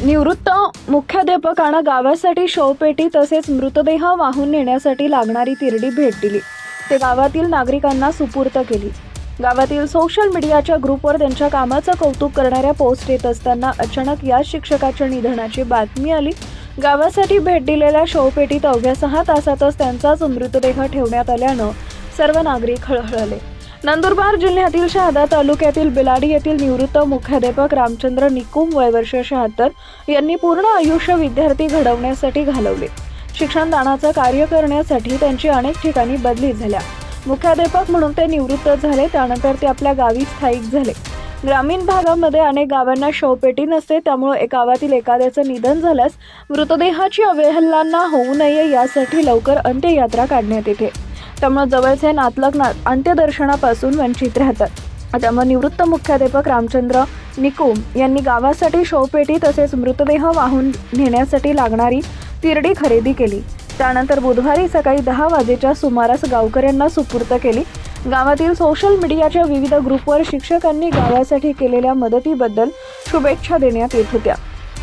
निवृत्त मुख्याध्यापकांना गावासाठी शवपेटी तसेच मृतदेह वाहून नेण्यासाठी लागणारी तिरडी भेट दिली. ते गावातील नागरिकांना सुपूर्द केली. गावातील सोशल मीडियाच्या ग्रुपवर त्यांच्या कामाचं कौतुक करणाऱ्या पोस्ट येत असताना अचानक या शिक्षकाच्या निधनाची बातमी आली. गावासाठी भेट दिलेल्या शवपेटीत अवघ्या 6 तासातच त्यांचाच मृतदेह ठेवण्यात आल्यानं सर्व नागरिक हळहळले. नंदुरबार जिल्ह्यातील शहादा तालुक्यातील बिलाडी येथील निवृत्त मुख्याध्यापक रामचंद्र निकुम वय वर्ष 76 यांनी पूर्ण आयुष्य विद्यार्थी घडवण्यासाठी घालवले. शिक्षणदानाचं कार्य करण्यासाठी त्यांची अनेक ठिकाणी बदली झाल्या. मुख्याध्यापक म्हणून ते निवृत्त झाले. त्यानंतर ते आपल्या गावी स्थायिक झाले. ग्रामीण भागामध्ये अनेक गावांना शवपेटी नसते, त्यामुळे गावातील एखाद्याचं निधन झाल्यास मृतदेहाची अवहेलना होऊ नये यासाठी लवकर अंत्ययात्रा काढण्यात येते. त्यामुळे जवळचे नातलग अंत्यदर्शनापासून वंचित राहतात. त्यामुळे निवृत्त मुख्याध्यापक रामचंद्र निकुम यांनी गावासाठी शवपेटी तसेच मृतदेह वाहून नेण्यासाठी लागणारी तिरडी खरेदी केली. त्यानंतर बुधवारी सकाळी 10 वाजेच्या सुमारास गावकऱ्यांना सुपूर्द केली. गावातील सोशल मीडियाच्या विविध ग्रुपवर शिक्षकांनी गावासाठी केलेल्या मदतीबद्दल शुभेच्छा देण्यात येत होत्या.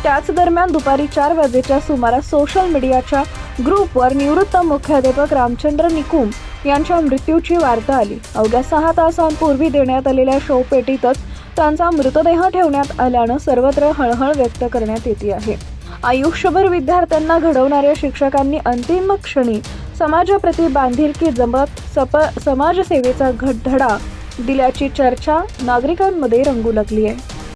त्याच दरम्यान दुपारी 4 वाजेच्या सुमारास सोशल मीडियाच्या ग्रुपवर निवृत्त मुख्याध्यापक रामचंद्र निकुम यांच्या मृत्यूची वार्ता आली. अवघ्या 6 तासांपूर्वी देण्यात आलेल्या शवपेटीतच त्यांचा मृतदेह ठेवण्यात आल्यानं सर्वत्र हळहळ व्यक्त करण्यात येते आहे. आयुष्यभर विद्यार्थ्यांना घडवणाऱ्या शिक्षकांनी अंतिम क्षणी समाजाप्रती बांधिलकी जमत समाजसेवेचा धडा दिल्याची चर्चा नागरिकांमध्ये रंगू लागली आहे.